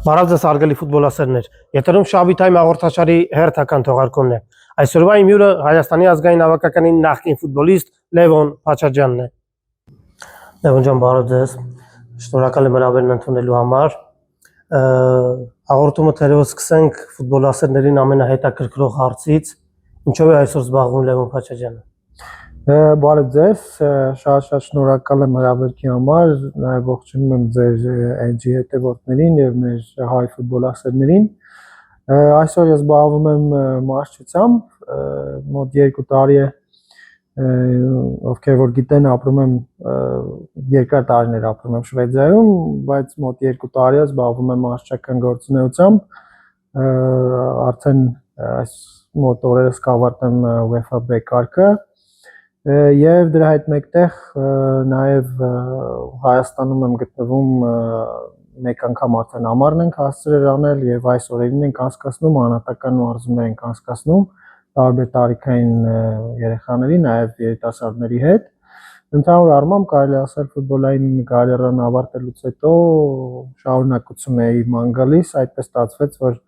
Բարև ձեզ հարգելի ֆուտբոլասերներ։ Եթերում Շաբաթ Թայմ հաղորդաշարի հերթական թողարկումն է։ Այսօրվա իմ հյուրը Հայաստանի ազգային հավաքականի նախկին ֆուտբոլիստ Լևոն Փաչաջյանն է։ Լևոն ջան, բարև ձեզ։ Շնորհակալ եմ հրավերն ընդունելու համար։ Հաղորդումը թերևս սկսենք ֆուտբոլասերներին ամենահետաքրքրող հարցից։ Ինչով է այսօր զբաղվում Լևոն Փաչաջյանը։ Բարև ձեզ, շատ շնորհակալ եմ հրավերքի համար, նաև ողջունում եմ ձեր NG հետևորդներին եւ մեր հայ ֆուտբոլասերներին։ Այսօր ես զբաղվում եմ մարզչությամբ, մոտ 2 տարի է, ովքեր որ գիտեն, ապրում եմ երկար տարիներ ապրում եմ Շվեդիայում, բայց մոտ 2 տարի է զբաղվում եմ մարզչական գործունեությամբ, արդեն այս մոտ օրերս կավարտեմ UEFA B կարգը։ Եվ դրա հետ մեկտեղ նաև Հայաստանում եմ գտնվում մեկ անգամ արդեն ամառն ենք հասցրել անել եւ այս օրերին ենք անցկացնում անհատական մարզումներ ենք անցկացնում տարբեր տարիքային երեխաների նաև երիտասարդների հետ ընդհանուր առմամբ կարելի ասել ֆուտբոլային կարիերան ավարտելուց հետո շարունակություն է իմ անգալիս այդպես ստացվեց որ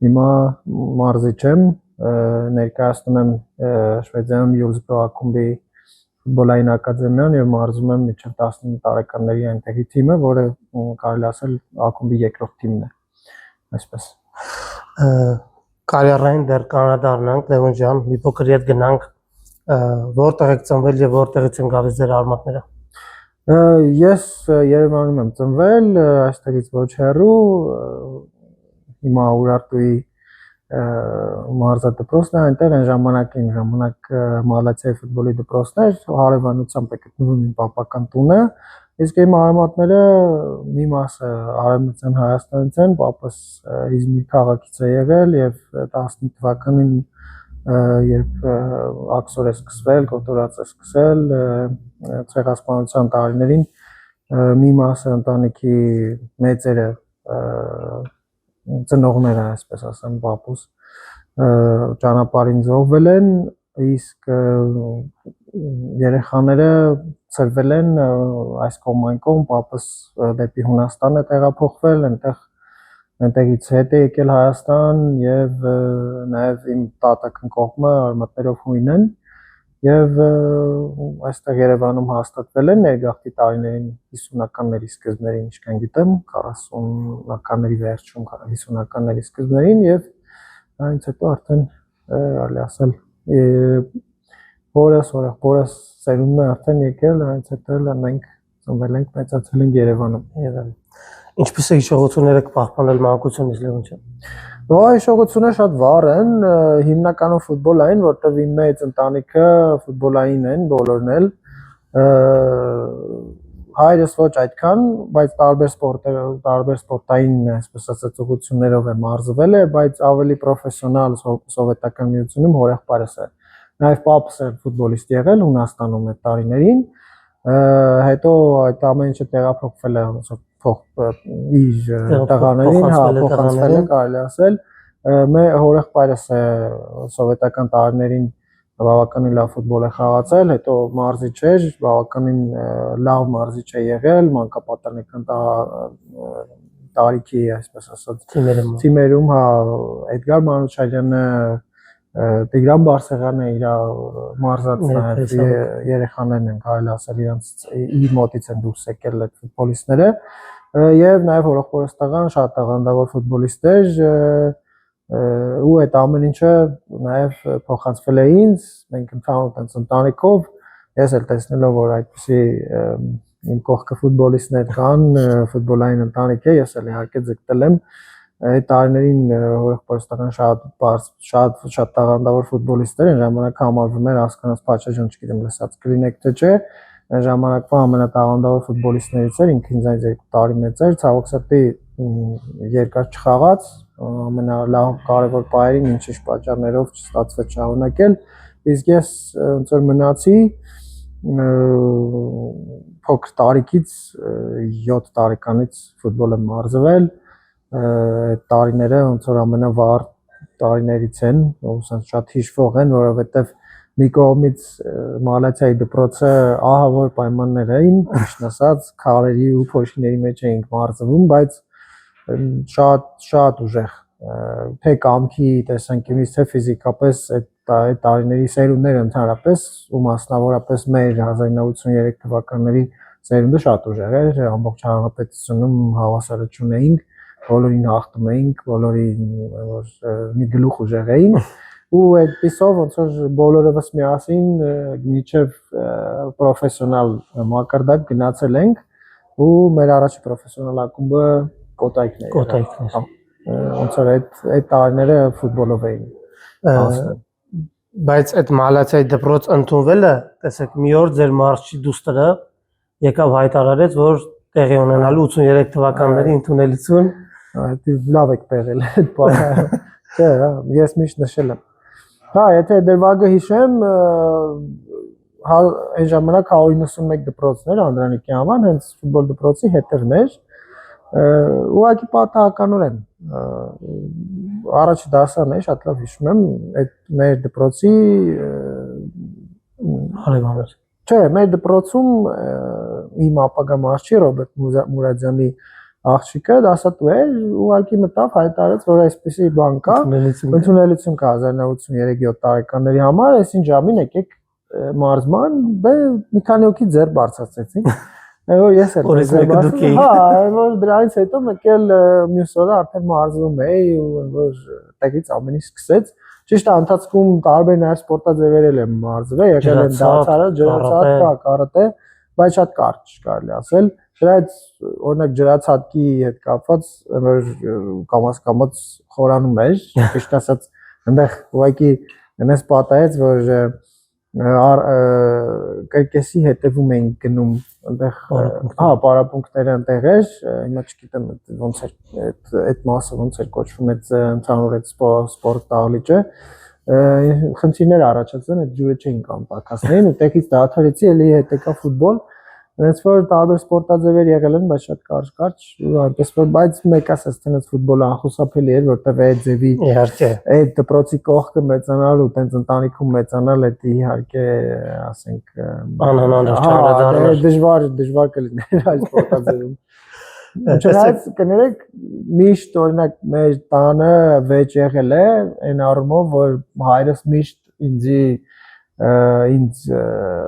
հիմա մարզիչ եմ ներկայացնում եմ Շվեդիայում Յուլսբրո ակումբի ֆուտբոլային ակադեմիան եւ մարզում եմ մինչեւ 19 տարեկանների այնտեղի թիմը, որը կարելի ասել ակումբի երկրորդ թիմն է, այսպես։ Կարիերային դեռ կանադառնանք Լևոն ջան, մի փոքր ետ գնանք, որտեղ եք ծնվել եւ որտեղից են գալիս ձեր արմատները։ Ես Երևանում եմ ծնվել, այստեղից ոչ հեռու, հիմա Ուրարտուի մարզադպրոցն է, այնտեղ այն ժամանակ Մալացիայի ֆուտբոլի դպրոցն էր, հարևանությամբ է գտնվում իմ պապական տունը, իսկ իմ արմատները մի մասը արևմտյան Հայաստանից են, պապս Իզմիր քաղաքից է եղել եւ 15 թվականին երբ աքսոր է սկսվել, կոտորած է սկսել ցեղասպանության տարիներին մի մասը ընտանիքի մեծերը ծնողները, այսպես ասեմ, պապուս ճանապարհին զոհվել են, իսկ երեխաները ծրվել են այս կողմ այն կողմ, պապս դեպի Հունաստան է տեղափոխվել, այնտեղից հետ է եկել Հայաստան եւ նաեւ իմ տատական կողմը արմատներով հույն են եւ այստեղ Երևանում հաստատվել են ներգաղթի տարիներին 50-ականների սկզբներին, ինչքան գիտեմ, 40-ականների վերջում, 50-ականների սկզբներին եւ այնց հետո արդեն կարելի ասել որս սերունդն է արդեն եկել, այնց հետո մենք ծնվել ենք, մեծացել ենք Երևանում։ Ինչպես է հիշողությունները կպահպանել մանկությունից Լևոն ջան։ Հիշողությունները շատ վառ են, հիմնականում ֆուտբոլային, որտեղ իմ մեծ ընտանիքը ֆուտբոլային են, բոլորն էլ։ Հայրս ոչ այդքան, բայց տարբեր սպորտային, այսպես ասած, ուղղություններով է մարզվել է, բայց ավելի պրոֆեսիոնալ սովետական միությունում հորեղբայրս է։ Նաև պապս է ֆուտբոլիստ եղել Հունաստանում այդ տարիներին, հետո այդ ամեն ինչը տեղափոխվել է իր տղաներին, փոխանցվել է, կարելի ասել։ Մեր հորեղբայրս է սովետական տարիներին բավականին լավ ֆուտբոլ է խաղացել, հետո մարզիչ էր, բավականին լավ մարզիչ է եղել, մանկապատանեկան տարիքի, այսպես ասած, թիմերում, հա, Էդգար Մանուչարյանը, Տիգրան Բարսեղյանը իր մարզած երեխաներն են, կարելի ասել, իր մոտից են դուրս եկել այդ ֆուտբոլիստները, եւ նաեւ հորեղբորս տղան շատ տաղանդավոր ֆուտբոլիստ էր, ու այդ ամեն ինչը նաև փոխանցվել է ինձ, մենք ընդհանուր տենց ընտանիքով, ես էլ տեսնելով, որ այդպիսի իմ կողքը ֆուտբոլիստներ կան, ֆուտբոլային ընտանիք է, ես էլ իհարկե ձգտել եմ, այդ տարիներին հորեղբորս տղան շատ տաղանդավոր ֆուտբոլիստ էր, այն ժամանակ համարվում էր հասկանաս Փաչաջյան, չգիտեմ լսած կլինեք թե չէ, այն ժամանակվա ամենատաղանդավոր ֆուտբոլիստներից էր, ինքը ինձանից 2 տարի մեծ էր, ցավոք սրտի երկար չխաղաց, ամենալավ կարևոր պահերին ինչ-ինչ պատճառներով չստացվեց շարունակել, իսկ ես ոնց որ մնացի փոքր տարիքից 7 տարեկանից ֆուտբոլ եմ մարզվել, այդ տարիները ոնց որ ամենավառ տարիներից են, ոնց շատ հիշվող են, որովհետև մի կողմից Մալացիայի դպրոցը ահավոր պայմաններ էին, ճիշտ ասած, քարերի ու փոշիների մեջ էինք մարզվում, բայց շատ ուժեղ թե կամքի տեսանկյունից թե ֆիզիկապես այդ տարիների սերունդները ընդհանրապես ու մասնավորապես մեր 1983 թվականների սերունդը շատ ուժեղ էր, ամբողջ հանրապետությունում հավասարություն էինք, բոլորին հաղթում էինք, բոլորին մի գլուխ ուժեղ էին ու այդպիսով ոնց որ բոլորովս միասին մինչև պրոֆեսիոնալ մակարդակ գնացել ենք ու մեր առաջի պրոֆեսիոնալ ակումբը Կոտայքն էր։ Ոնց որ այդ տարիները ֆուտբոլով էին անցնում։ Բայց այդ մալացիայի դպրոց ընդունվելը, տեսեք, մի օր ձեր մարզչի դուստը եկավ հայտարարեց, որ տեղի ունենալու 83 թվականների ընդունելություն, լավ եք պեղել այդ բանը։ Չէ, ես միշտ նշել եմ։ Հա, եթե դրվագը հիշեմ, այն ժամանակ 191 դպրոցներ Անդրանիկի անվան, հենց ֆուտբոլ դպրոցի հետևն էր։ Ուղղակի պատահականորեն առաջի դասարն է, շատ լավ հիշում եմ, այդ մեր դպրոցի հարևաններ։ Չէ, մեր դպրոցում իմ ապագա մարզչի Ռոբերտ Մուրադյանի աղջիկը դասատու էր, ուղղակի մտավ հայտարարեց, որ այսպեսի բան կա, ընդունելություն կա 1983-7 տարեկանների համար, այսին ժամին եկեք մարզման, դե մի քանի հոգի ձեռ բարձրացրեցին։ Որ ես էլ դուք հա, որ դրանից հետո մեկ էլ մյուս օրը արդեն մարզվում էի ու որ տեղից ամեն ինչ սկսեց։ Ճիշտ է, ընթացքում տարբեր նաև սպորտաձևեր եմ մարզվել, եկել են դացարը, ջրացած, կարատե, բայց շատ կարճ կարելի ասել։ Դրանից օրինակ ջրացածքի հետ կապված կամաց խորանում էր, ճիշտ ասած, այնտեղ ուղղակի այնպես պատահեց, որ կրկեսի հետևում էինք գնում այնտեղ հա պարապմունքները այնտեղ էր հիմա չգիտեմ ոնց էր այդ մասը ոնց էր կոչվում այդ ընդհանուր այդ սպորտ դահլիճը խնդիրներ առաջացան այդ ջուրը չէին կամ տակասներին ու տեղից դադարեցի էլի հետ եկա ֆուտբոլ այնպես որ տարբեր սպորտաձևեր եղել են բայց շատ կարճ ու այնպես որ բայց մեկ ասած տենց ֆուտբոլը անխուսափելի էր որտեղ այդ ձևի իհարկե այդ դպրոցի կողքը մեծանալ ու տենց ընտանիքում մեծանալ այդ իհարկե ասենք անհնար դժվար կլիներ այս սպորտաձևում Չնայած կներեք միշտ օրինակ մեր տանը վեճ եղել է այն առումով որ հայրս միշտ ինձ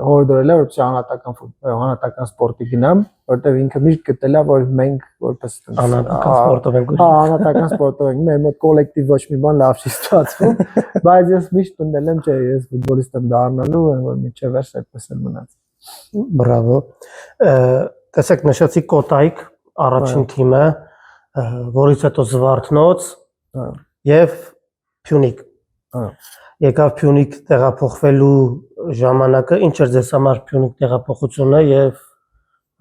հորդորել է որպեսզի անհատական սպորտի գնամ որտեղ ինքը միշտ գտել է որ մենք որպես անհատական սպորտով ենք հա անհատական սպորտով ենք մեր մոտ կոլեկտիվ ոչ մի բան լավ չի ստացվում բայց ես միշտ ընդդել եմ չէ ես ֆուտբոլիստ եմ դառնալու որ միջև վերջ այդպես էլ մնաց բրավո տեսեք նշեցի Կոտայք առաջին թիմը որից հետո Զվարթնոց եւ Փյունիկ եկավ Փյունիկ տեղափոխվելու ժամանակը ինչ էր ձեզ համար Փյունիկ տեղափոխությունը եւ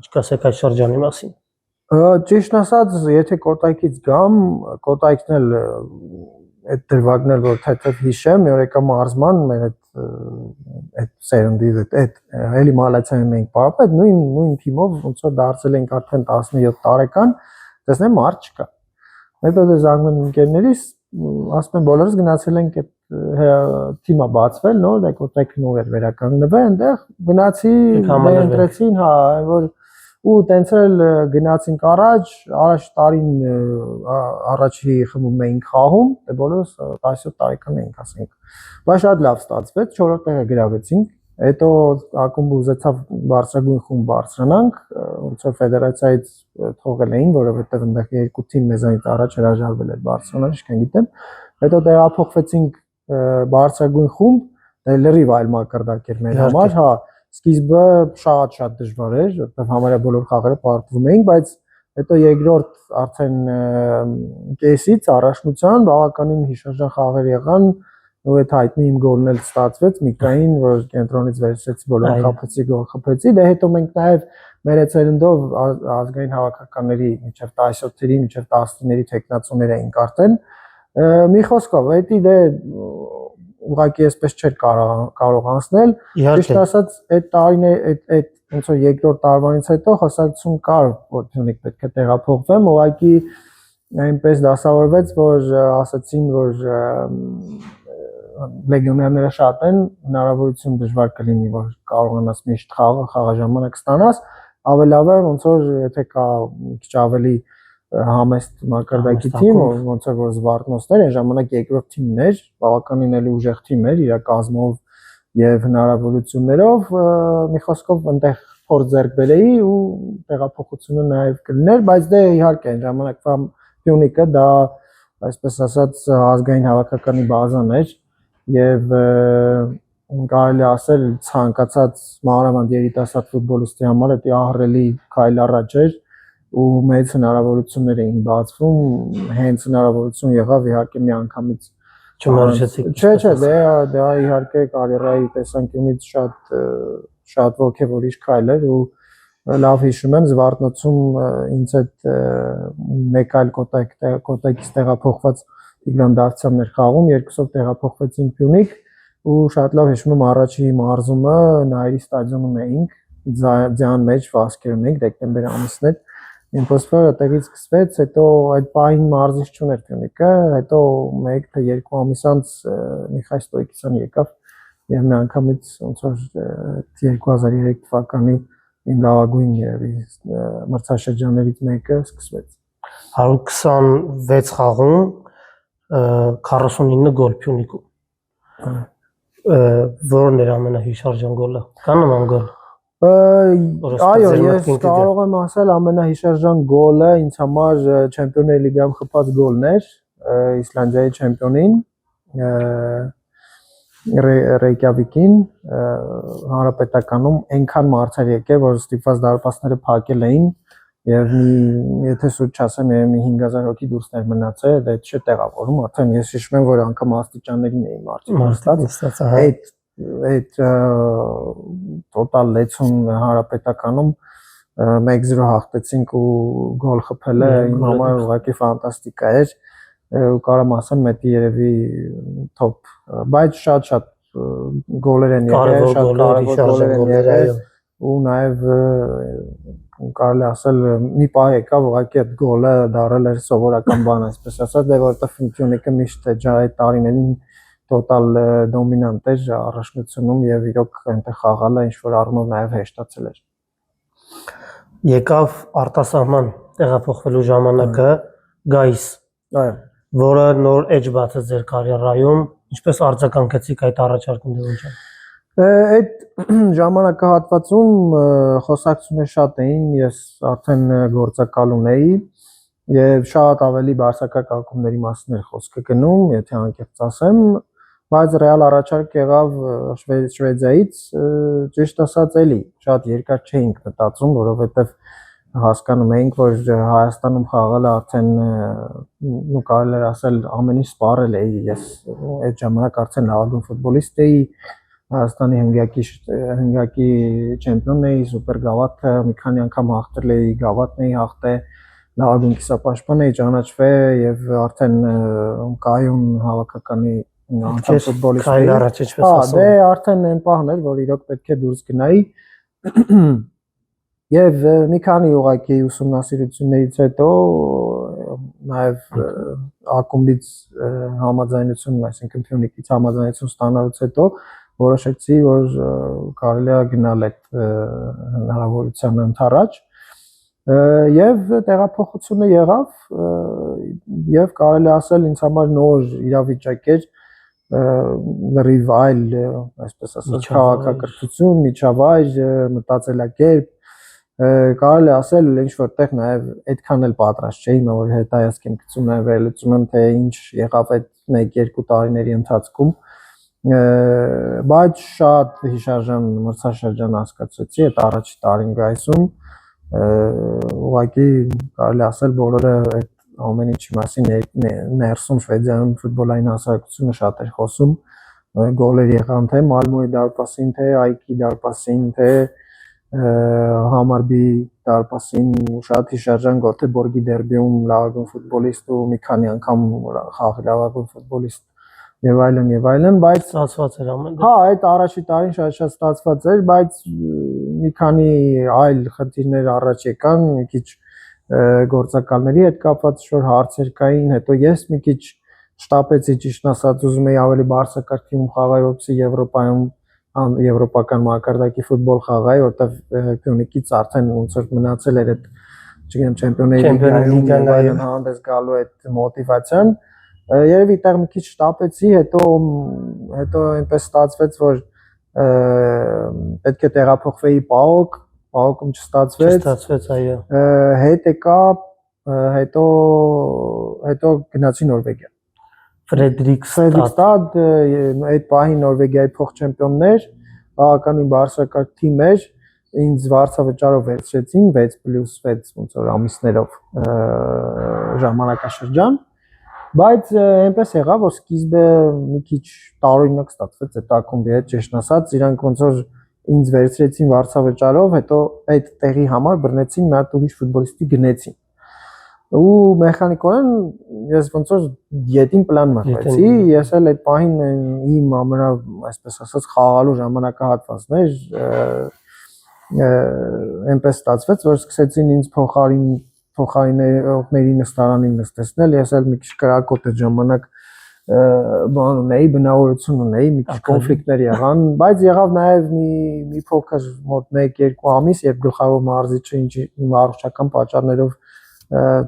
ինչ կասեք այդ շրջանի մասին ճիշտ ասած եթե Կոտայքից գամ Կոտայքն էլ այդ դրվագն էլ որ թեթև հիշեմ մի օր եկա մարզման մեր այդ սերնդի այդ էլի մալացիայում ենք պարապ նույն թիմով ոնց որ դարձել ենք արդեն 17 տարեկան տեսնեմ մարդ չկա հետո դե զանգում եմ ընկերներիս ասում եմ բոլորս գնացել ենք այդ թիմը բացվել նոր դա Կոտայք նոր էր վերականգնվել այնտեղ գնացի ընտրեցին հա որ ու տենց էլ գնացինք առաջ տարին առաջի խմբում էինք խաղում դե բոլորս 17 տարեկան էինք ասենք բայց շատ լավ ստացվեց 4-րդ տեղը գրավեցինք հետո ակումբը ուզեցավ բարձրագույն խումբ բարձրանանք ոնց որ ֆեդերացիայից թողել էին որովհետև այնտեղ երկու թիմ մեզանից առաջ հրաժարվել էր բարձրանալ ինչքան գիտեմ հետո տեղափոխվեցինք բարձրագույն խումբ դա լրիվ այլ մակարդակ էր մեր համար հա սկիզբը շատ դժվար էր որտեղ համարյա բոլոր խաղերը պարտվում էին բայց հետո երկրորդ արդեն կեսից առաջնության բավականին հիշարժան խաղեր եղան ու այդ հայտնի իմ գոլն էլ ստացվեց Միկային որ կենտրոնից վերցրեցի բոլոր խփեցի գոլ խփեցի դե հետո մենք նաև մեր ցերնդով ազգային հավաքականների մինչև 17-երի մինչև 10-ների տեխնացուներ էինք արդեն մի խոսքով դա դե ուղղակի այսպես չէր կարող անցնել ճիշտ ասած այդ տարին այդ ոնց որ երկրորդ տարվանից հետո խոսակցություն կար որ Փյունիկ պետք է տեղափոխվեմ ուղղակի այնպես դասավորվեց որ ասացին որ լեգիոներները շատ են հնարավորություն դժվար կլինի որ կարողանաս միշտ խաղաժամանակ ստանաս ավելավեր ոնց որ եթե կա քիչ ավելի համեստ մակարդակի Համեստ թիմ, ակումբ։ ոնց որ Զվարթնոցներ, այն ժամանակ երկրորդ թիմն էր, բավականին էլի ուժեղ թիմ էր, իր կազմով եւ հնարավորություններով, մի խոսքով այնտեղ փորձ ձեռք բերեի ու տեղափոխությունը նաեւ կլիներ, բայց դե իհարկե այն ժամանակվա Պյունիկը դա այսպես ասած ազգային հավաքականի բազան էր եւ կարելի ասել ցանկացած մանրամասն երիտասարդ ֆուտբոլիստի համար դա ահռելի քայլ առաջ էր ու մեծ հնարավորություններ էին բացվում, հենց հնարավորություն եղավ իհարկե մի անգամից Չմերժեցիք։ Չէ, դա իհարկե կարիերայի տեսանկյունից շատ ոգևորիչ քայլ էր ու լավ հիշում եմ Զվարթնոցում ինձ հետ մեկ այլ կոտեկից տեղափոխված Տիգրան Դավթյանն էր խաղում, երկուսով տեղափոխվեցինք Պյունիկ ու շատ լավ հիշում եմ առաջի մարզումը Նայիրի ստադիոնում էինք, ձյան մեջ Վասկերում էինք, դեկտեմբեր ամիսն էր, Իմպոստոր այդտեղից սկսվեց, հետո այդ պահին մարզիչ չուներ Պյունիկը, հետո 1 թե 2 ամիս անց Միխայ Ստոյկիսյան եկավ եւ մի անգամից ոնց որ 2003 թվականի իմ լավագույն երևի մրցաշրջաններից մեկը սկսվեց։ 126 խաղում 49 գոլ Պյունիկում։ Որն էր ամենահիշարժան գոլը։ Կա նման գոլ։ Այո, ես կարող եմ ասել ամենահիշարժան գոլը ինձ համար Չեմպիոնների լիգայում խփած գոլն էր Իսլանդիայի չեմպիոնին Ռեյկյավիկին հանրապետականում այնքան մարդ էր եկել, որ ստիպված դարպասները փակել էին եւ եթե սուտ չասեմ, մի 5000 հոգի դուրսներ մնացել, դա չէ տեղավորում, արդեն ես հիշում եմ, որ անգամ աստիճաններին էին մարդիկ ստաց, այդ տոտալ լեցուն հանրապետականում 1-0 հաղթեցինք ու գոլ խփելը իմ համար ուղղակի ֆանտաստիկա էր ու կարամ ասեմ մետի երևի top, բայց շատ գոլեր են եղել, շատ կարևոր գոլեր են եղել ու նաև կարելի ասել մի պահ եկավ ուղղակի այդ գոլը դարել էր սովորական բան, այսպես ասած, դե որովհետև Պյունիկը միշտ այդ տարիներին տոտալ դոմինանտ էր առաջնությունում եւ իրոք այնտեղ խաղալը ինչ որ առումով նաեւ հեշտացել էր։ Եկավ արտասահման տեղափոխվելու ժամանակը Գայս, այո, որը նոր էջ բացեց ձեր կարիերայում, ինչպես արձագանքեցիք այդ առաջարկին դեպքում։ Այդ ժամանակահատվածում խոսակցություններ շատ էին, ես արդեն գործակալ ունեի եւ շատ ավելի բարձրակարգ ակումբների մասին էր խոսքը գնում, եթե անկեղծ ասեմ, բայց ռեալ առաջարկ եղավ Շվեդիայից, ճիշտ ասած էլի շատ երկար չէինք մտածում, որովհետեւ հասկանում էինք, որ Հայաստանում խաղալը արդեն ու կարելի է ասել ամեն ինչ սպառել էի, ես այդ ժամանակ արդեն լավագույն ֆուտբոլիստ էի, Հայաստանի հնգյակի չեմպիոն էի, սուպեր գավաթը մի քանի անգամ հաղթել էի, գավաթն էի հաղթել, լավագույն կիսապաշտպան էի ճանաչվել եւ արդեն կայուն հավաքականի անդամ ֆուտբոլիստ էի։ Քայլ առաջ ինչպես ասում։ Դե արդեն այն պահն էր, որ իրոք պետք է դուրս գնայի։ Եվ մի քանի ուղղակի ուսումնասիրություններից հետո նաև ակումբից համաձայնություն, այսինքն Պյունիկից համաձայնություն ստանալուց հետո որոշեցի, որ կարելի է գնալ այդ հնարավորության ընդառաջ եւ տեղափոխությունը եղավ եւ կարելի ասել ինձ համար նոր իրավիճակ էր լրիվ այլ, այսպես ասած, քաղաքակրթություն, միջավայր, մտածելակերպ կարելի ասել ինչ որտեղ նաև այդքան էլ պատրաստ չէի, որ հետայացք եմ գցում նաև վերլուծում եմ թե ինչ եղավ այդ 1-2 տարիների ընթացքում, բայց շատ հիշարժան մրցաշրջան հասկացեցի այդ առաջի տարին Գայսում, ուղղակի կարելի ասել բոլորը այդ ամեն ինչի մասին ներսում Շվեդիայում ֆուտբոլային հասարակությունը շատ էր խոսում, գոլեր եղան թե Մալմոյի դարպասին, թե Այքի դարպասին, թե Համարբի դարպասին շատ հիշարժան Գոթեբորգի դերբիում լավագույն ֆուտբոլիստ ու մի քանի անգամ խաղի լավագույն ֆուտբոլիստ եւ այլն, բայց ստացված էր ամեն։ Հա, այդ առաջի տարին շատ ստացված էր, բայց մի քանի այլ խնդիրներ առաջ եկան, մի քիչ գործակալների հետ կապված ինչ-որ հարցեր կային, հետո ես մի քիչ շտապեցի, ճիշտ ասած, ուզում էի ավելի բարձրակարգ թիմում խաղալ, որպեսզի Եվրոպայում եվրոպական մակարդակի ֆուտբոլ խաղայի, որտեղ Պյունիկից արդեն ոնց որ մնացել էր այդ չգիտեմ Չեմպիոնների լիգան այլն հանդես գալու այդ մոտիվացիան երևի այդտեղ մի քիչ շտապեցի, հետո այնպես ստացվեց, որ պետք է տեղափոխվեի Պաոկում չստացվեց, այո։ Հետ եկա, հետո գնացի Նորվեգիա։ Ֆրեդրիկստադ, այդ պահին Նորվեգիայի փոխ-չեմպիոններ, բավականին բարձրակարգ թիմ էր, ինձ վարձավճարով վերցրեցին 6+6 ոնց որ ամիսներով ժամանակաշրջան, բայց այնպես եղավ, որ սկիզբը մի քիչ տարօրինակ ստացվեց այդ ակումբի հետ, ճիշտ ասած, իրանք ոնց որ ինձ վերցրեցին վարձավճարով, հետո այդ տեղի համար բռնեցին մի հատ ուրիշ ֆուտբոլիստի գնեցին։ Ու մեխանիկորեն ես ոնց որ դիետին պլան մտածեցի, ես էլ այդ պահին իմ ամենա, այսպես ասած, խաղալու ժամանակահատվածն էր, այնպես ստացվեց, որ սկսեցին ինձ փոխարինողների նստարանին նստեցնել, ես էլ մի քիչ կրակոտ այդ ժամանակ բան ունեի, բնավորություն ունեի, մի քիչ կոնֆլիկտներ եղան, բայց եղավ նաև մի փոքր մոտ 1-2 ամիս, երբ գլխավոր մարզիչը իմ առողջական պատճառներով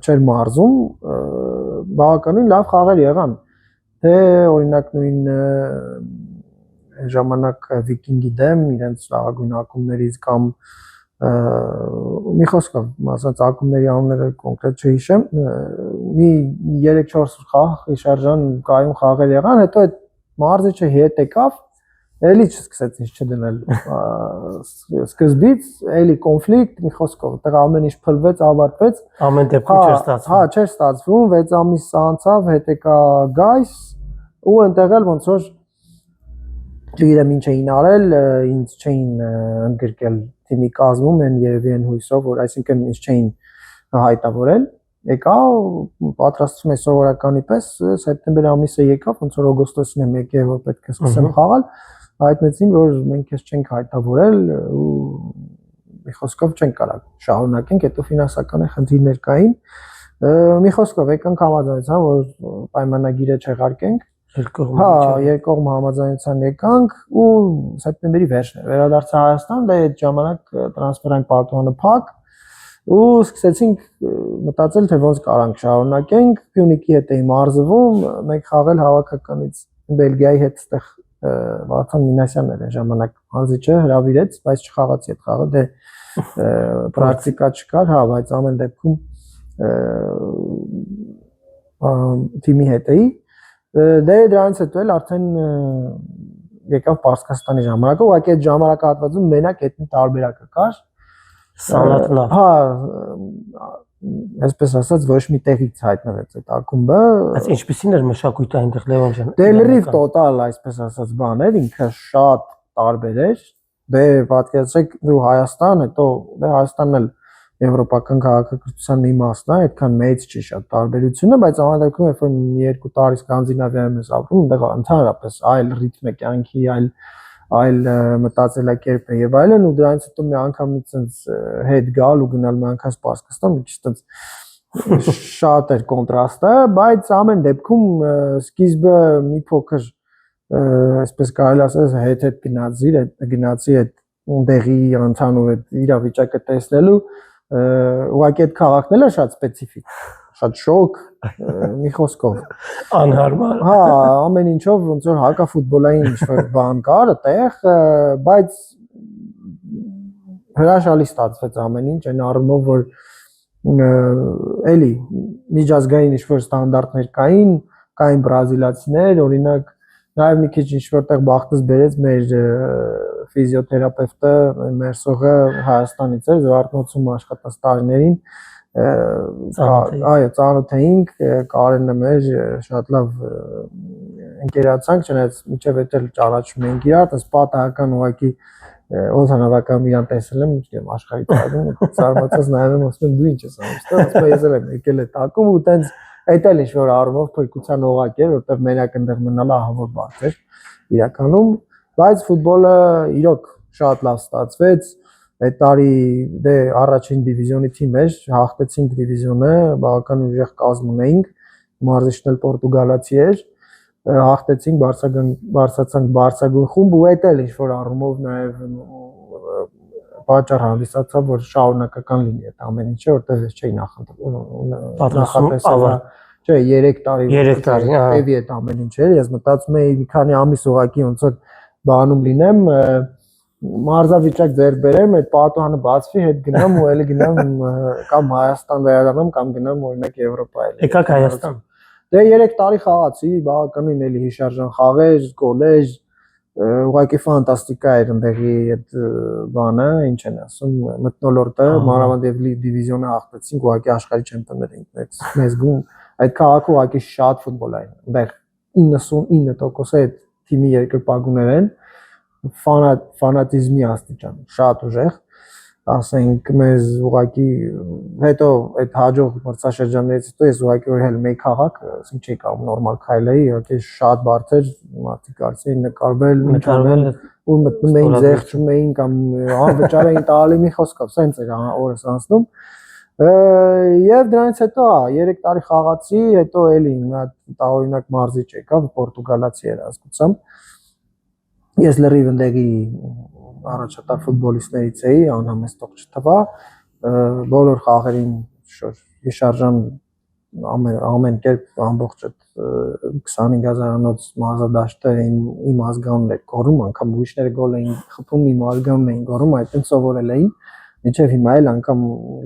չէր մարզում, բավականին լավ խաղեր եղան, թե օրինակ նույն ժամանակ Վիկինգի դեմ իրենց լավագույն ակումբներից կամ մի խոսքով ասած ակումբների անունները կոնկրետ չհիշեմ, մի 3-4 խաղ շարժան կայուն խաղեր եղան, հետո այդ մարզիչը հետ եկավ, էլի չսկսեց ինձ չդնել սկզբից, էլի կոնֆլիկտ, մի խոսքով, այդտեղ ամեն ինչ փլվեց, ավարտվեց, ամեն դեպքում չէր ստացվում։ Հա, չէր ստացվում, 6 ամիս անցավ, հետ եկա Գայս, ու այնտեղ էլ ոնց որ չգիտեմ ինչ էին արել, ինձ չէին ընդգրկել թիմի կազմում, են երևի են հույսով, որ այսինքն ինձ չէին հայտավորել, եկա, պատրաստվում է սովորականի պես, սեպտեմբեր ամիսը եկավ, ոնց որ օգոստոսին եմ եկել, որ պետք է սկսեմ խաղալ, հայտնեցին, որ մենք քեզ չենք հայտավորել ու մի խոսքով չենք կարող շարունակենք, հետո ֆինանսական խնդիրներ կային, մի խոսքով եկանք համաձայնության, որ պայմանագիրը չեղարկենք, երկկողմ համաձայնության եկանք ու սեպտեմբերի վերջն էր, վերադարձա Հայաստան, դե այդ ժամանակ տրանսֆերային պարտուղանը փակ ու սկսեցինք մտածել, թե ոնց կարանք շարունակենք, Փյունիկի հետ էի մարզվում, մենք խաղել հավաքականից Բելգիայի հետ այդտեղ Վարդան Մինասյանն էր այն ժամանակ մարզիչը հրավիրեց, բայց չխաղացի այդ խաղը, դե պրակտիկա չկար, հա, բայց ամեն դեպքում թիմի հետ էի Դե դրանից հետո էլ արդեն եկավ Պարսկաստանի ժամանակը, ուղղակի այդ ժամանակահատվածում մենակ այդ մի տարբերակը կար։ Սանրաթ լավ։ Հա, այսպես ասած ոչ մի տեղից հայտնվեց այդ ակումբը։ Բայց ինչպիսին էր մշակույթը այնտեղ Լևոն ջան։ Դե լրիվ տոտալ, այսպես ասած, բան էր, ինքը շատ տարբեր էր։ Դե պատկերացրեք դու Հայաստան, հետո դե Հայաստանն էլ եվրոպական քաղաքակրթության մի մասն է, այդքան մեծ չի շատ տարբերությունը, բայց ամենदेखում երբ որ 2 տարի Սկանդինավիայում ես ապրում, այնտեղ ընդհանրապես այլ ռիթմ է կյանքի, այլ մտածելակերպ է եւ այլն, ու դրանից հետո մի անգամից այնց հետ գալ ու գնալ մի անգամ Սպարսկաստան, մի քիչ այնց շատ էր կոնտրաստը, բայց ամեն դեպքում սկիզբը մի փոքր այսպես կարելի ասել հետ գնացի այդ դեղի ընդհանուր այդ իրավիճակը տեսնելու ուղղակի այդ քաղաքն էլ է շատ սպეციფիկ, շատ շոկ, մի խոսքով անհարմար։ Հա, ամեն ինչով ոնց որ հակաֆուտբոլային ինչ-որ բան կար այդտեղ, բայց հրաշալի ստացվեց ամեն ինչ, այն առումով որ էլի միջազգային ինչ-որ ստանդարտներ կային բրազիլացիներ, օրինակ նաև մի քիչ ինչ-որտեղ բախտս բերեց մեր ֆիզիոթերապևտը, մեր սողը Հայաստանից էր, Զվարթնոցում աշխատած տարիներին, այո, ծանոթ էինք, Կարենը մեր շատ լավ ընկերացանք, չնայած մինչև այդ էլ ճանաչում էինք իրար, տես պատահական ուղղակի օդանավականում իրան տեսել եմ, չգիտեմ, աշխարհի տարում, զարմացած նայում եմ, ասում եմ դու ինչ ես անում, ասում եմ ես էլ եմ եկել այդ ակում ու տենց այդ էլ ինչ-որ առումով փոքրության օղակ էր, որտեղ մենակ այնտեղ մնալը ահավոր բարդ էր իրականում, բայց ֆուտբոլը իրոք շատ լավ ստացվեց, այդ տարի դե առաջին դիվիզիոնի թիմ էր, հաղթեցինք դիվիզիոնը, բավական ուժեղ կազմ ունեինք, մարզիչն էլ պորտուգալացի էր, հաղթեցինք, բարձրացանք բարձրագույն խումբ ու այդ էլ ինչ-որ առումով նաև պատճառ հանդիսացավ, որ շարունակական լինի այդ ամեն ինչը, որտեղ ես չէի նախատեսել, չէ, 3 տարի տևի այդ ամեն ինչը, ես մտածում էի մի քանի ամիս ուղղակի ոնց որ բանում լինեմ, մարզավիճակ ձեռք բերեմ, այդ պատուհանը բացվի, հետ գնամ ու էլի գնամ կամ Հայաստան վերադառնամ կամ գնամ օրինակ Եվրոպա էլի։ Եկաք Հայաստան։ Դե 3 տարի խաղացի, բավականին էլի հիշարժան խաղեր, գոլեր, ուղղակի ֆանտաստիկա էր ընդեղի այդ բանը, ինչ են ասում, մթնոլորտը, մանավանդ եւ դիվիզիոնը հաղթեցինք, ուղղակի աշխարհի չեմպիոններ էինք մեզ գում, այդ քաղաքը ուղղակի շատ ֆուտբոլ այն, այնտեղ 99% այդ թիմի երկրպագուներ են, ֆանատիզմի աստիճան, շատ ուժեղ, ասենք մեզ ուղղակի հետո այդ հաջող մրցաշրջաններից հետո ես ուղղակի որ հել մեկ քաղաք, ասենք չի կարող նորմալ քայլեի, ուղղակի շատ բարդ էր, մարդիկ կարծեին նկարվել, ու մտնում էին զեղչում էին կամ անվճար էին տալի մի խոսքով, սենց էր օրս անցնում։ Եվ դրանից հետո 3 տարի խաղացի, հետո էլի մի հատ տարօրինակ մարզիչ եկավ, պորտուգալացի էր ազգությամբ։ Ես լրիվ ընդեղի առաջատար ֆուտբոլիստներից էի, անհամեստող չթվա, բոլոր խաղերին հիշարժան ամեն կերպ ամբողջ այդ 25000-անոց մարզադաշտը իմ ազգանունն էր կորում, անգամ ուրիշները գոլ էին խփում, իմ ազգանունն էին կորում, այդտեղ սովորել էին, մինչև հիմա էլ անգամ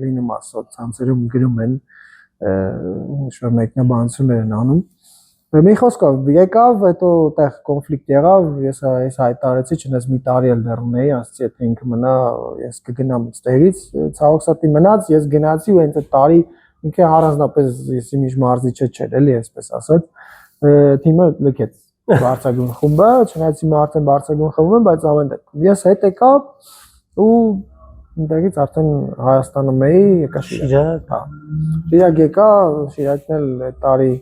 լինում է սոցցանցերում գրում են, ինչ-որ մեկնաբանություններ են անում։ Մի խոսքով եկավ, հետո այդտեղ կոնֆլիկտ եղավ, ես հայտարարեցի, չնայած մի տարի էլ դեռ ունեի, ասացի, եթե ինքը մնա, ես կգնամ ստերից, ցավոք սրտի մնաց, ես գնացի ու հենց այդ տարի ինքը առանձնապես ես իմիջ մարզիչը չէր, էլի այսպես ասած, թիմը լքեց բարձրագույն խումբը, չնայած հիմա արդեն բարձրագույն խմբում եմ, բայց ամեն դեպքում ես հետ եկա ու այնտեղից արդեն Հայաստանում էի, եկա Շիրակ, Շիրակ եկա, Շիրակն էլ այդ տարի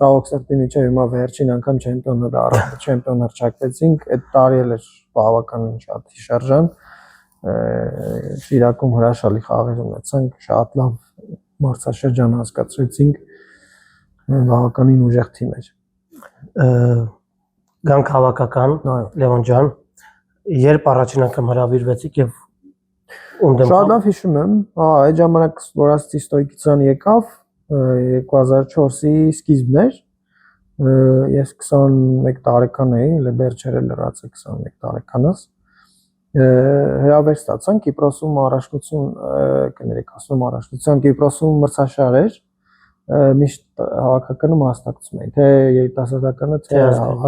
ցավոք սրտի միջև հիմա վերջին անգամ չեմպիոն հռչակվեցինք, այդ տարի էլ էր բավականին շատ հիշարժան, Շիրակում հրաշալի խաղեր ունեցանք, շատ լավ մրցաշրջան հասկացրեցինք, բավականին ուժեղ թիմ էր։ Գանք հավաքական, Լևոն ջան, երբ առաջին անգամ հրավիրվեցիք եւ ում դեմ։ Շատ լավ հիշում եմ, այդ ժամանակ որ ասեցի ստոյկիցան եկավ 2004-ի սկիզբն էր, ես 21 տարեկան էի, դեռ չէր լրացել 21 տարեկանս, հրավեր ստացանք Կիպրոսում առաջնություն, կներեք ասում առաջնության Կիպրոսում մրցաշար էր, միշտ հավաքականը մասնակցում էին, թե երիտասարդականը, թե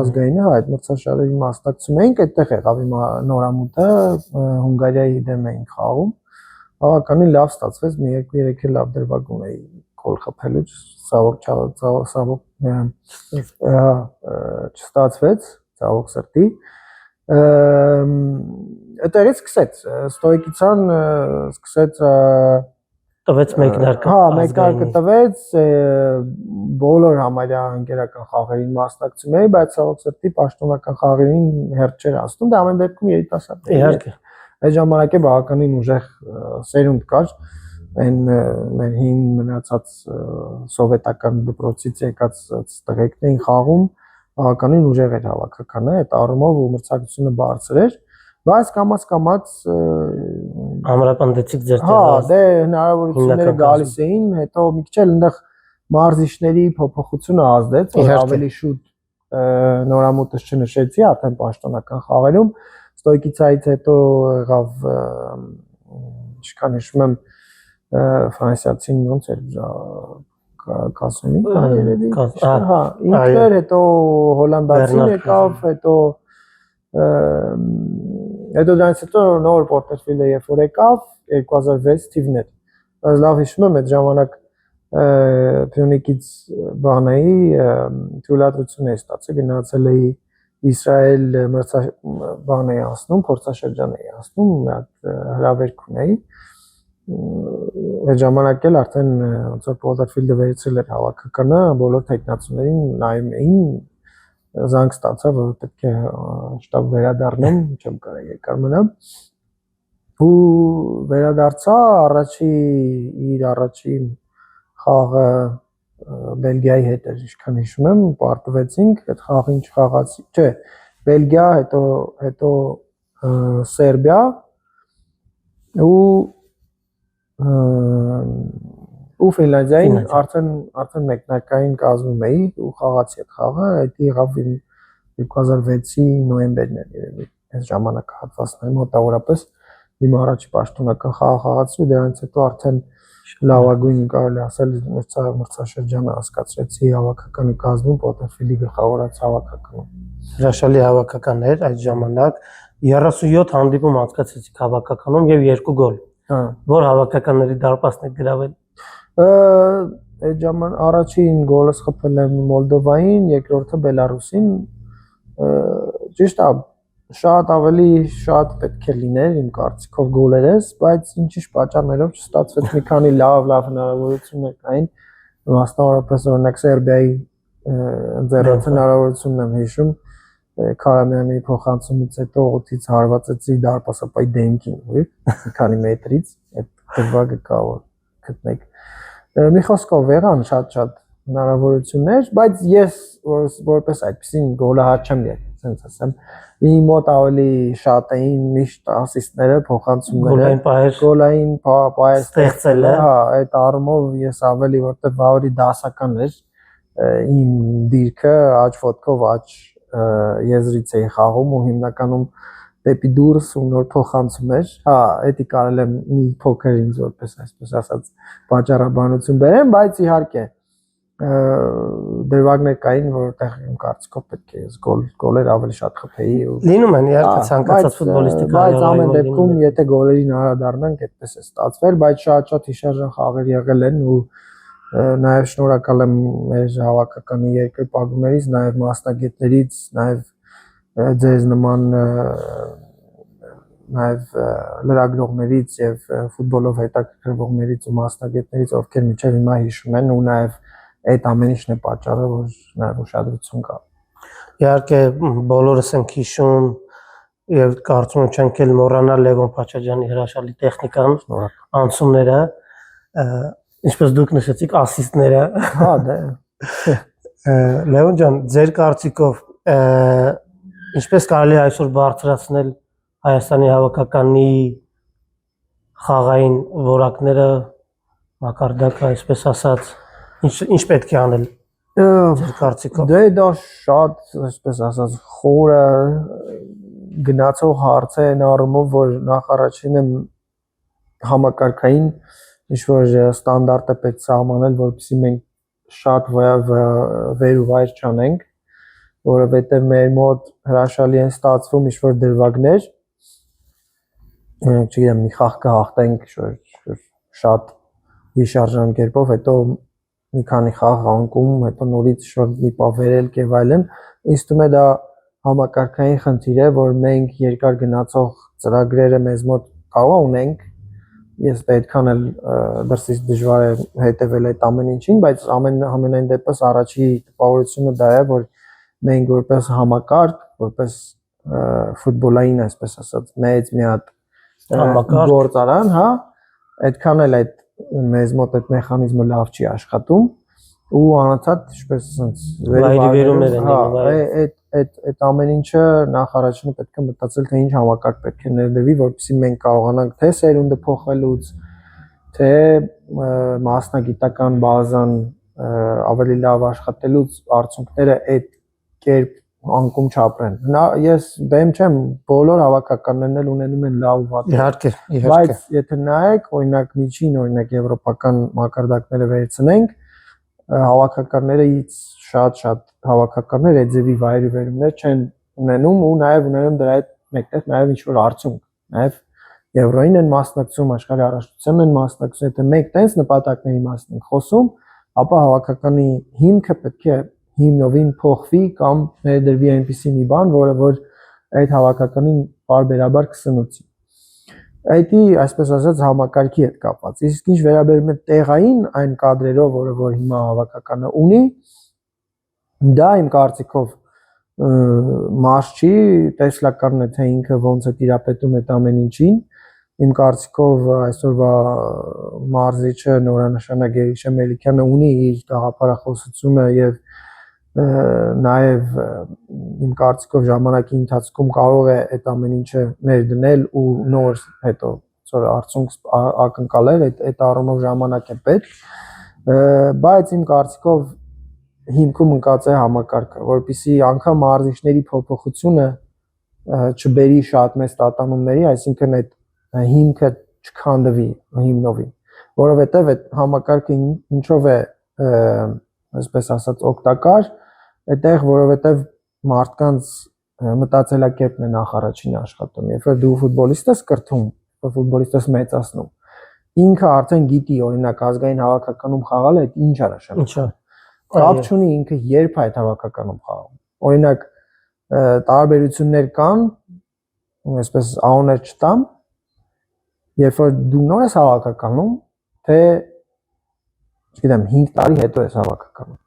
ազգայինը, այդ մրցաշարերի մասնակցում էինք, այդտեղ եղավ իմ նորամուտը, Հունգարիայի դեմ էինք խաղում, բավականին լավ ստացվեց, մի 2-3 լավ դրվագում էի գոլ խփելու, չստացվեց, ցավոք սրտի։ Այդտեղից սկսեց, ստոյկիցան սկսեց տվեց մեկնարկը։ Հա, մեկնարկը տվեց, բոլոր համարյա ընկերական խաղերին մասնակցում էի, բայց ցավոք սրտի պաշտոնական խաղերին հերթ չէր ասում, դա ամեն դեպքում երիտասարդ էր։ Իհարկե։ Այդ ժամանակ է բավականին ուժեղ սերունդ կար, այն մեր հին մնացած սովետական դպրոցից եկած տղեկներին խաղում բավականին ուժեղ էր հավաքականը, այդ առումով ու մրցակցությունը բարձր էր, բայց կամաց ամրապնդեցիք ձեր տեղը։ Հա, դե հնարավորությունները գալիս էին, հետո մի քիչ էլ այնտեղ մարզիչների փոփոխությունը ազդեց, որ ավելի շուտ նորամուտս չնշեցի, արդեն պաշտոնական խաղերում, ստոյկիցայից հետո եղավ, ինչքան հիշում եմ, ֆրանսիացին ոնց էր Կասոնի, երևի, հա, ինքներ, հետո հոլանդացին եկավ, հետո դրանից հետո նոր Պորտերֆիլդը երբ որ եկավ 2006 թիվն էր, բայց լավ հիշում եմ այդ ժամանակ Փյունիկից բան էի, թույլատրություն էի ստացել, գնացել էի Իսրայել բան էի անցնում, փորձաշրջան էի անցնում, մի հատ հրավերք ունեի, այդ ժամանակ էլ արդեն ոնց որ Պորտերֆիլդը վերցրել էր հավաքականը, բոլոր տեխնացուներին նայում էին, զանգ ստացա, որ պետք է շտաբ վերադառնամ, չեմ կարող երկար մնամ, ու վերադարձա, իր առաջի խաղը Բելգիայի հետ էր, ինչքան հիշում եմ, պարտվեցինք, այդ խաղին չխաղացի, չէ, Բելգիա, հետո Սերբիա, ու Ֆինլանդիային արդեն մեկնարկային կազմում էի ու խաղացի այդ խաղը, դա եղավ 2006-ի նոյեմբերն էր երևի, այս ժամանակահատվածում մոտավորապես իմ առաջի պաշտոնական խաղը խաղացի ու դրանից հետո արդեն լավագույն կարելի ասել մրցաշրջանը հասկացրեցի հավաքականի կազմում Պոտենֆիլդի գլխավորած հավաքականում։ Հրաշալի հավաքական էր այդ ժամանակ 37 հանդիպում անցկացրեցիք հավաքականում եւ 2 գոլ։ Որ հավաքականների դարպասն եք գրավել։ Այդ ժամանակ առաջին գոլը խփել եմ Մոլդովային, երկրորդը Բելարուսին։ Ճիշտ է, շատ ավելի շատ պետք է լիներ իմ կարծիքով գոլերս, բայց ինչ-ինչ պատճառներով չստացվեց մի քանի լավ հնարավորություններ կային, մասնավորապես օրինակ Սերբիայի ընձեռած հնարավորությունն եմ հիշում, Քարամյանի փոխանցումից հետո օդից հարվածեցի դարպասապայի դեմքին, մի քանի մետրից, այդ դրվագը կա որ գտնեք։ Մի խոսքով եղան շատ հնարավորություններ, բայց ես որպես այդպեսին գոլահար չեմ եղել, ասենց ասեմ։ Իմ մոտ ավելի շատ էին միշտ ասիստները, փոխանցումները, գոլային պայել ստեղծելը, հա, այդ առումով ես ավելի որտեղ ավելի դասական էր իմ դիրքը, աջ ոտքով աջ եզրից էի խաղում ու հիմնականում դեպի դուրս ու նոր փոխանցում էր։ Հա, դա կարել եմ մի փոքր ինձ որպես այսպես ասած պատճառաբանություն բերեմ, բայց իհարկե դրվագներ կային, որտեղ իմ կարծիքով պետք է ես գոլեր ավելի շատ խփեի ու լինում են իհարկե ցանկացած ֆուտբոլիստի բայց ամեն դեպքում եթե գոլերին անդրադառնանք, այդպես է ստացվել, բայց շատ հիշարժան խաղեր եղել են ու նաև շնորհակալ եմ մեր հավաքականի երկրպագուներից, նաև մասնագետներից, նաև ձեզ նման նաև լրագրողներից եւ ֆուտբոլով հետաքրքրվողներից ու մասնագետներից, ովքեր մինչեւ հիմա հիշում են ու նաև այդ ամեն ինչն է պատճառը, որ նաև ուշադրություն կա։ Իհարկե բոլորս ենք հիշում եւ կարծում եմ չենք էլ մոռանալ Լևոն Փաչաջյանի հրաշալի տեխնիկան, անցումները, ինչպես դուք նշեցիք, ասիստները։ Հա, դա։ Լևոն ջան, ձեր կարծիքով ինչպես կարելի է այսօր բարձրացնել Հայաստանի հավաքականի խաղային որակները, մակարդակը, այսպես ասած, ինչ պետք է անել ձեր կարծիքով։ Դա շատ, այսպես ասած, խորը գնացող հարց է այն առումով, որ նախ առաջինը համակարգային ինչ-որ ստանդարտ է պետք սահմանել, որպեսզի մենք շատ վեր ու վայր չանենք, որովհետև մեր մոտ հրաշալի են ստացվում ինչ-որ դրվագներ, չգիտեմ, մի խաղ կհաղթենք շատ հիշարժան կերպով, հետո մի քանի խաղ անկում, հետո նորից մի պահ վերելք եւ այլն, ինձ թվում է դա համակարգային խնդիր է, որ մենք երկար գնացող ծրագրերը մեզ մոտ կարող ունենք, ես այդքան էլ դրսից դժվար է հետևել այդ ամեն ինչին, բայց ամենայն դեպս առաջի տպավորությունը դա է, որ մենք որպես համակարգ, որպես ֆուտբոլային, այսպես ասած, մեծ մի հատ գործարան, հա, այդքան էլ այդ մեզ մոտ այդ մեխանիզմը լավ չի աշխատում ու անընդհատ ինչպես ասած վերևերումներ են լինում, այդ ամեն ինչը նախ առաջինը պետք է մտածել թե ինչ համակարգ պետք է ներդրվի, որպեսզի մենք կարողանանք թե սերունդը փոխելուց, թե մասնագիտական բազան ավելի լավ աշխատելուց արդյունքները այդ կերպ անկում չապրեն։ Ես դեմ չեմ, բոլոր հավաքականներն էլ ունենում են լավ ու վատ։ Իհարկե, բայց եթե նայեք, օրինակ միջին, օրինակ եվրոպական մակարդակները վերցնենք, հավաքականներից շատ հավաքականներ այդ ձևի վայրիվերումներ չեն ունենում ու նաև ունենում դրա հետ մեկտեղ նաև ինչ-որ արդյունք, նաև եվրոին են մասնակցում, աշխարհի առաջնությունն են մասնակցում, եթե մենք տենց նպատակների մասին ենք խոսում, ապա հավաքականի հիմքը պետք է հիմնովին փոխվի կամ ներդրվի այնպիսի մի բան, որը որ այդ հավաքականին բարբերաբար կսնուցի։ Այդի, այսպես ասած, համակարգի հետ կապված։ Իսկ ինչ վերաբերում է տեղային այն կադրերով, որը որ հիմա հավաքականը ունի, դա իմ կարծիքով մարզ չի, տեսլականն է թե ինքը ոնց է տիրապետում այդ ամեն ինչին։ Իմ կարծիքով այսօրվա մարզիչը նորանշանակ Գերիշե Մելիքյանը ունի իր գաղափարախոսությունը եւ նաև իմ կարծիքով ժամանակի ընթացքում կարող է այդ ամեն ինչը ներդնել ու նոր հետո որ արդյունք ակնկալել, այդ առումով ժամանակ է պետք, բայց իմ կարծիքով հիմքում ընկած է համակարգը, որպեսզի անգամ մարզիչների փոփոխությունը չբերի շատ մեծ տատանումների, այսինքն այդ հիմքը չքանդվի հիմնովին, որովհետև այդ համակարգը ինչով է, այսպես ասած, օգտակար, այդտեղ որովհետև մարդկանց մտածելակերպն է նախ առաջին աշխատում, երբ որ դու ֆուտբոլիստ ես կրթում, ֆուտբոլիստ ես մեծացնում, ինքը արդեն գիտի, օրինակ ազգային հավաքականում խաղալը այդ ինչ է նշանակում, կապ չունի ինքը երբ է այդ հավաքականում խաղում, օրինակ տարբերություններ կան, այսպես անուններ չտամ, երբ որ դու նոր ես հավաքականում, թե չգիտեմ 5 տարի հետո ես հավաքականում,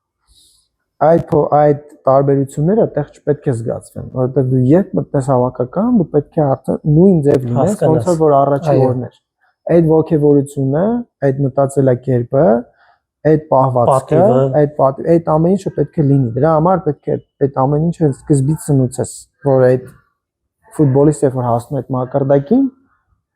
այդ տարբերությունները այդտեղ չպետք է զգացվեն, որովհետև դու երբ մտնես հավաքական, դու պետք է արդեն նույն ձև լինես, ոնց որ առաջի օրն էր, այդ ոգևորությունը, այդ մտածելակերպը, այդ պահվածքը, այդ ամեն ինչը պետք է լինի, դրա համար պետք է այդ ամեն ինչը սկզբից սնուցես, որ այդ ֆուտբոլիստը որ հասնում է այդ մակարդակին,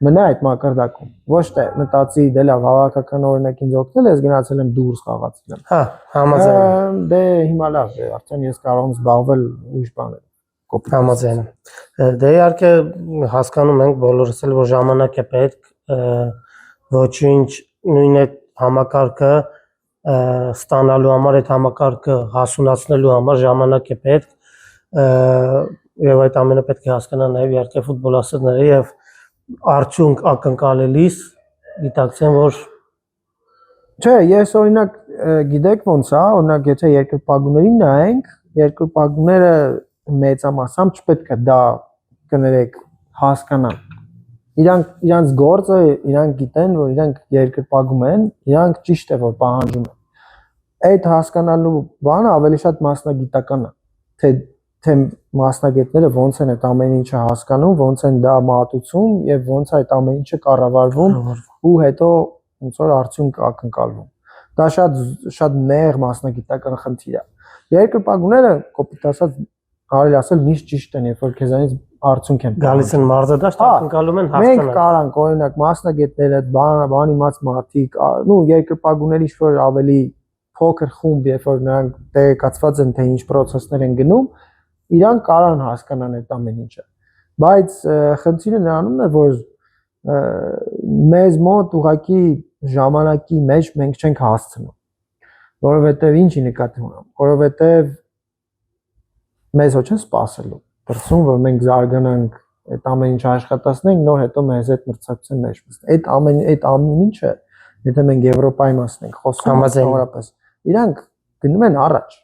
մնա այդ մակարդակում, ոչ թե մտածի դե լավ հավաքական օրինակ ինձ օգնել ես գնացել եմ դուրս խաղացել եմ։ Հա, համաձայն։ Դե հիմա լավ է, արդեն ես կարող եմ զբաղվել ուրիշ բաներով։ Համաձայն եմ։ Դե իհարկե հասկանում ենք բոլորս էլ, որ ժամանակ է պետք, ոչինչ նույն այդ համակարգը ստանալու համար, այդ համակարգը հասունացնելու համար ժամանակ է պետք, եւ այդ ամենը պետք է հասկանան նաեւ իհարկե ֆուտբոլասերները եւ արդյունք ակնկալելիս գիտակցեն, որ չէ, ես օրինակ գիտեք ոնց է, օրինակ եթե երկրպագուներին նայենք, երկրպագուները մեծամասամբ չպետք է դա կներեք հասկանան։ Իրանց գործը, իրանք գիտեն, որ իրանք երկրպագում են, իրանք ճիշտ է որ պահանջում են։ Այդ հասկանալու բանը ավելի շատ մասնագիտական է, թե մասնագետները ոնց են այդ ամեն ինչը հասկանում, ոնց են դա մատուցում եւ ոնց է այդ ամեն ինչը կառավարվում ու հետո ոնց որ արդյունք ակնկալվում։ Դա շատ նեղ մասնագիտական խնդիր է։ Երկրպագուները կոպիտ ասած կարելի ասել միշտ ճիշտ են, երբ որ քեզանից արդյունք են գալիս են մարզադաշտ, ակնկալում են հասկանալ։ Մենք կարանք օրինակ մասնագետները, բան իմաց մարդիկ, երկրպագուների ինչ-որ ավելի փոքր խումբ, երբ որ նրանք տեղեկացված են թե ինչ process-ներ են գնում, իրանք կարան հասկանան այդ ամեն ինչը։ Բայց խնդիրը նրանում է, որ մեզ մոտ ուղղակի ժամանակի մեջ մենք չենք հասցնում, որովհետև ինչի նկատի ունեմ, որովհետև մեզ ոչ են սպասելու, դրսում որ մենք զարգանանք, այդ ամեն ինչ աշխատացնենք, նոր հետո մեզ այդ մրցակցության մեջ մտնեն։ Այդ ամեն ինչը, եթե մենք Եվրոպայի մասն ենք խոսում, համարապես, իրանք գնում են առաջ։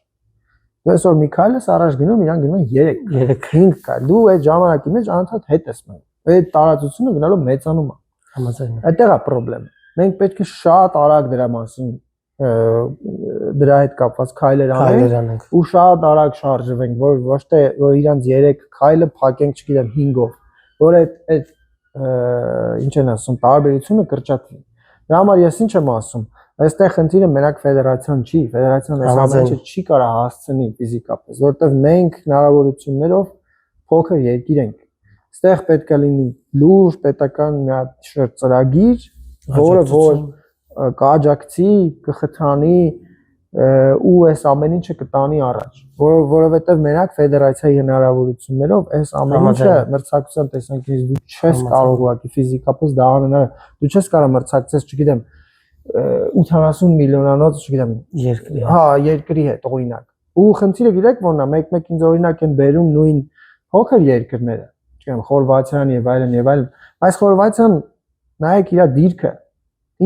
Այսօր Միքայելս առաջ գնում, իրանք գնում են 3-5 կա։ Դու այդ ժամանակի մեջ անընդհատ հետ ես մնում։ Այդ տարածությունը գնալով մեծանում է։ Համաձայն եմ։ Այդտեղ է խնդրեմը։ Մենք պետք է շատ արագ դրա մասին դրա հետ կապված քայլեր անենք ու շատ արագ շարժվենք, որ ոչ թե որ իրանց 3 քայլը փակենք, չգիտեմ 5-ով, որ այդ ինչ են ասում, տարբերությունը կրճատվի։ Դրա համար ես ինչ եմ ասում, այստեղ խնդիրը մենակ ֆեդերացիան չի, ֆեդերացիան այս ամենը չի կարող հասցնի ֆիզիկապես, որովհետև մենք հնարավորություններով փոքր երկիր ենք։ Այստեղ պետք է լինի լուրջ պետական մի հատ ծրագիր, որը որ կաջակցի, կխթանի ու այս ամեն ինչը կտանի առաջ, որովհետև մենակ ֆեդերացիայի հնարավորություններով այս ամեն ինչը մրցակցության տեսանկյունից դու չես կարող ուղղակի ֆիզիկապես դա անել, դու չես կարող մրցակցես, չգիտեմ 80 միլիոնանոց, չգիտեմ, երկրի, հա, երկրի հետ օրինակ։ Ու խնդիրը գիտեք ո՞րն է, մեկ-մեկ ինձ օրինակ են բերում նույն փոքր երկրները, չգիտեմ, Խորվաթիան եւ այլն, բայց Խորվաթիան նայեք իր դիրքը,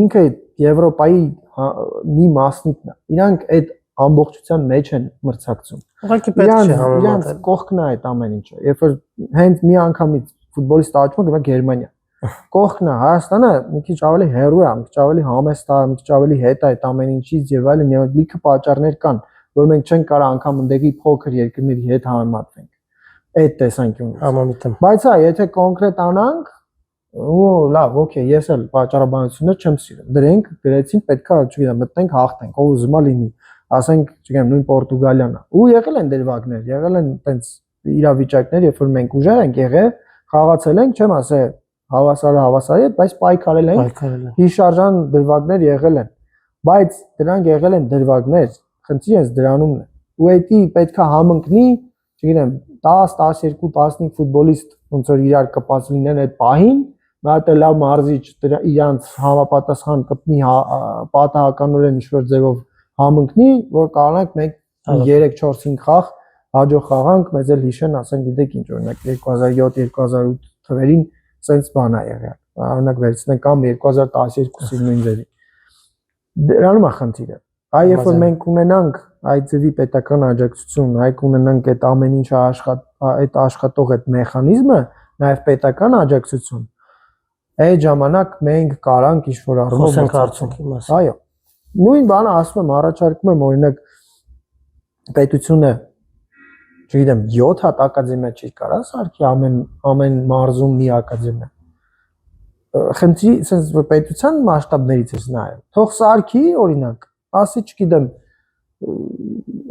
ինքը Եվրոպայի մի մասնիկն է։ Իրանք այդ ամբողջության մեջ են մրցակցում։ Ուղղակի պետք չէ համեմատել։ Իրանք կողքն է այդ ամեն ինչը։ Երբ որ հենց մի անգամից ֆուտբոլիստ աճում է գնա Գերմանիա։ Կողքն է, Հայաստանը մի քիչ ավելի հեռու է, մի քիչ ավելի համեստ է, մի քիչ ավելի հետ է այդ ամեն ինչից եւ այլն, եւ լիքը պատճառներ կան, որ մենք չենք կարող անգամ ընդդեպի փոքր երկրների հետ համեմատվենք։ Այդ տեսանկյունից։ Համամիտ եմ։ Բայց հա, եթե կոնկրետ անանք, ու լավ, օքեյ, ես էլ պատճառաբանություններ չեմ սիրում։ Դրենք, գրեցին, պետքա, չգիտեմ, մտնենք, հաղթենք, ով ուզում է լինի, ասենք, չգիտեմ, նույն Պորտուգալիան է։ Ու եղել են դերվակներ, եղել են տենց իրավիճակներ, երբ որ մենք ուժեղ ենք եղել, խաղացել ենք, չեմ ասել, հավասարի հետ, բայց պայքարել են, Պայքարել են։ հիշարժան դրվագներ եղել են, բայց դրանք եղել են դրվագներ, խնդիրը դրանումն է։ Ու էդի պետքա համընկնի, չգիտեմ, 10, 12, 15 ֆուտբոլիստ ոնց որ իրար կպած լինեն այդ պահին, մի հատ լավ մարզիչ իրանց համապատասխան կպնի պատահականորեն ինչ-որ ձևով համընկնի, որ կարողանանք մենք 3-4-5 խաղ հաջող խաղանք, մեզ էլ հիշեն, ասենք գիտեք ինչ, օրինակ 2007-2008 թվերին սենց բան ա եղել։ Օրինակ վերցնենք կամ 2012-ի նույն ձևի։ Դրանում է խնդիրը։ Այ երբ որ մենք ունենանք այդ ձևի պետական աջակցություն, այ կունենանք այդ ամեն ինչը այդ աշխատող այդ մեխանիզմը, նաև պետական աջակցություն, այդ ժամանակ մենք կարանք ինչ-որ առումով խոսենք արդյունքի մասին։ Այո։ Նույն բանը ասում եմ, առաջարկում եմ օրինակ պետությունը չգիտեմ 7 հատ ակադեմիա չի կարա սարքի ամեն մարզում մի ակադեմիա։ Խնդրի, ասես որ պետության մասշտաբներից էս նայել։ Թող սարքի օրինակ, ասի չգիտեմ,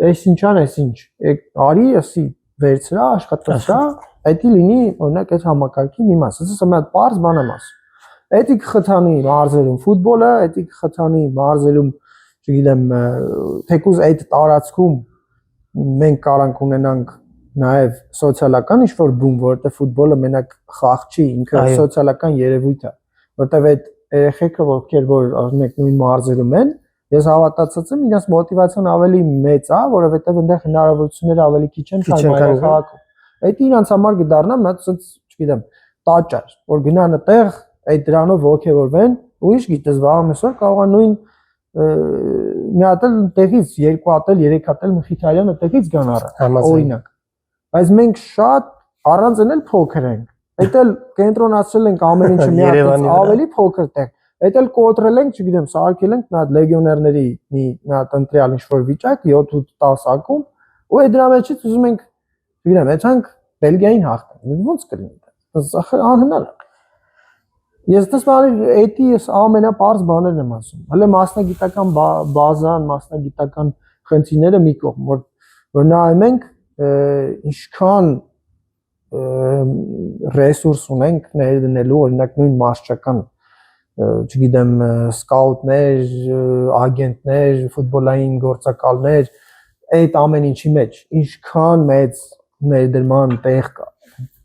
այս ինչան, այս ինչ, արի, ասի վերցրա, աշխատացրա, դա լինի օրինակ այդ համակարգի մի մաս։ Ասես մի հատ բարձ բան եմ ասում։ Էդի կխթանի մարզերում ֆուտբոլը, էդի կխթանի մարզերում, չգիտեմ, թեկուզ այդ տարածքում մենք կարանք ունենանք նաև սոցիալական ինչ-որ բում, որտեղ ֆուտբոլը մենակ խաղ չի, ինքը սոցիալական երևույթ է, որտեղ այդ երեխեքը, ովքեր որ օրինակ նույն մարզերում են, ես հավատացած եմ, իրաց մոտիվացիան ավելի մեծ է, որովհետև այնտեղ հնարավորությունները ավելի քիչ են, քան մայրաքաղաքում։ Այդ իրանց համար կդառնա մի հատ, չգիտեմ, տաճար, որ գնան այդտեղ, այդ դրանով ողջևորվեն, ու ինչ գիտես, վաղ ամեսօր կարող է նույն մի հատ էլ տեղից, 2 հատ էլ, 3 հատ էլ Մխիթարյանը տեղից գան առա, օրինակ։ Բայց մենք շատ առանց էլ փոքր ենք։ Այդ էլ կենտրոնացրել ենք ամեն ինչը մի հատ ավելի փոքր տեղ։ Այդ էլ կոտրել ենք, չգիտեմ, սարքել ենք մի հատ լեգիոներների մի հատ ընտրյալ ինչ-որ վիճակ, 7-10 ակումբ, ու այդ դրա մեջից ուզում ենք, չգիտեմ, եթանք Բելգիային հաղթանք։ Ոնց կլինի դա։ Անհնար է։ Ես դες բանի էդի ամենապարզ բաներն եմ ասում։ Հələ մասնագիտական բազան, մասնագիտական խնդիրները մի կողմ, որ նայում ենք ինչքան ռեսուրս ունենք ներդնելու, օրինակ նույն մարզչական, չգիտեմ, սկաուտներ, ագենտներ, ֆուտբոլային գործակալներ, այդ ամեն ինչի մեջ ինչքան մեծ ներդրման տեղ կա։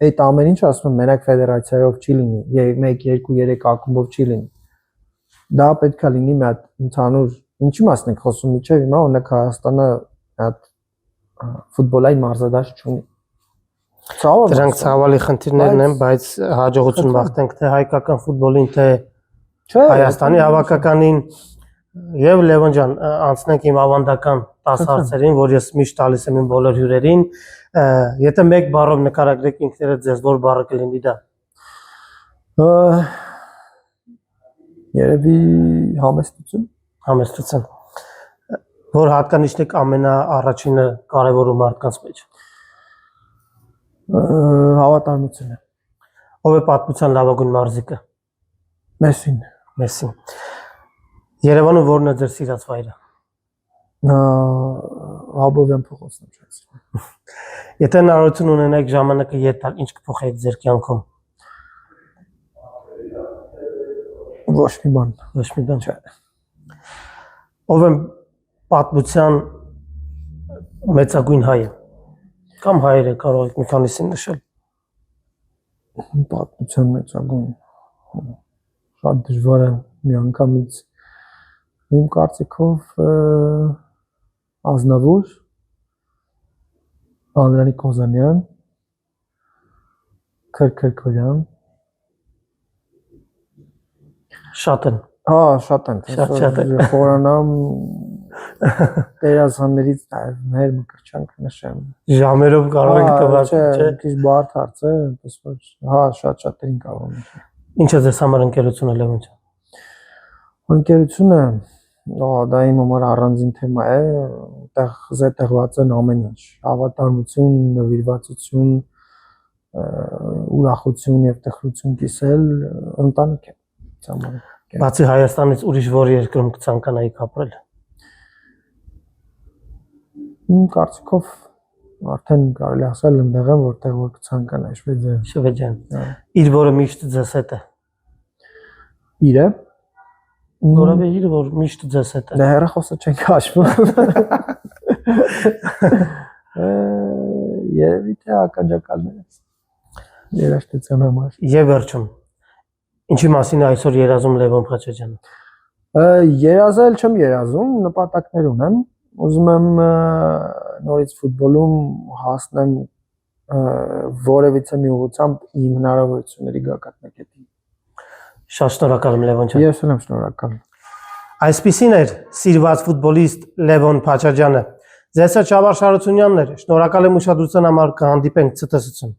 Այդ ամեն ինչը ասում եմ մենակ ֆեդերացիայով չի լինի, 1-2-3 ակումբով չի լինի։ Դա պետք է լինի մի հատ ընդհանուր, ինչի մասն ենք խոսում, միջև հիմա օրինակ Հայաստանը հատ ֆուտբոլային մարզադաշտ չունի։ Դրանք ցավալի խնդիրներն են, բայց հաջողություն մաղթենք թե հայկական ֆուտբոլին, թե Հայաստանի հավաքականին։ Եվ Լևոն ջան, անցնենք իմ ավանդական 10 հարցերին, որ ես միշտ տալիս եմ իմ բոլոր հյուրերին։ Եթե մեկ բառով նկարագրեք ինքներդ ձեզ, որ բառը կլինի դա։ Երևի համեստություն։ Համեստություն։ Որ հատկանիշն եք ամենաառաջինը կարևորում մարդկանց մեջ։ Հավատարմությունը։ Ով է պատմության լավագույն մարզիկը։ Մեսին։ Մեսին։ Երևանում որն է ձեր սիրած վայրը։ Աբովյան փողոցն եմ շացրել։ Եթե հնարավորություն ունենայիք ժամանակը ետ տալ, ինչ կփոխեիք ձեր կյանքում։ Ոչ մի բան։ Ոչ մի բան չէ։ Ով է պատմության մեծագույն հայը։ Կամ հայերը կարող եք մի քանիսին նշել։ Պատմության մեծագույն։ Շատ դժվար է միանգամից։ Իմ կարծիքով Ազնավուր, Անդրանիկ Ղոզանյան, Քրքրքորյան։ Շատ են։ Հա, շատ են։ Շատ են։ Խորանամ դերասաններից մեր մկրտչանք նշեմ։ Ժամերով կարող եք տվել, չէ, քիչ բարդ հարց է, այնպես որ հա, շատ-շատերին կարող եմ։ Ինչ է ձեզ համար ընկերությունը, Լևոն ջան։ Ընկերությունը, դա իմ համար առանձին թեմա է, այդտեղ զետեղված են ամեն ինչ, հավատարմություն, նվիրվածություն, ուրախություն եւ տխրություն կիսել ընտանիք է։ Բացի Հայաստանից ուրիշ որ երկրում կցանկանայիք ապրել։ Իմ կարծիքով արդեն կարելի ասել ընդեղ եմ, որտեղ որ կցանկանայի Շվեդիայում։ Շվեդիան։ Իր որը միշտ ձեզ հետ է։ Իրը Որևէ իր որ միշտ ձեզ հետ է։ Դե հեռախոսը չենք հաշվում։ Երևի թե ականջակալները։ Երաժշտության համար։ Եվ վերջում։ Ինչի մասին է այսօր երազում Լևոն Խաչատրյանը։ Երազել չեմ երազում, նպատակներ ունեմ։ Ուզում եմ նորից ֆուտբոլում հասնեմ որևիցե մի ուղղությամբ իմ հնարավորությունների գագաթնակետին։ Շատ շնորհակալ եմ Լևոն ջան։ Ես եմ շնորհակալ։ Այսպիսին էր սիրված ֆուտբոլիստ Լևոն Խաչատրյանը։ Ձեզ հետ Շավարժ Հարությունյանն էր։ Շնորհակալ եմ ուշադրության համար, կհանդիպենք ցտեսություն։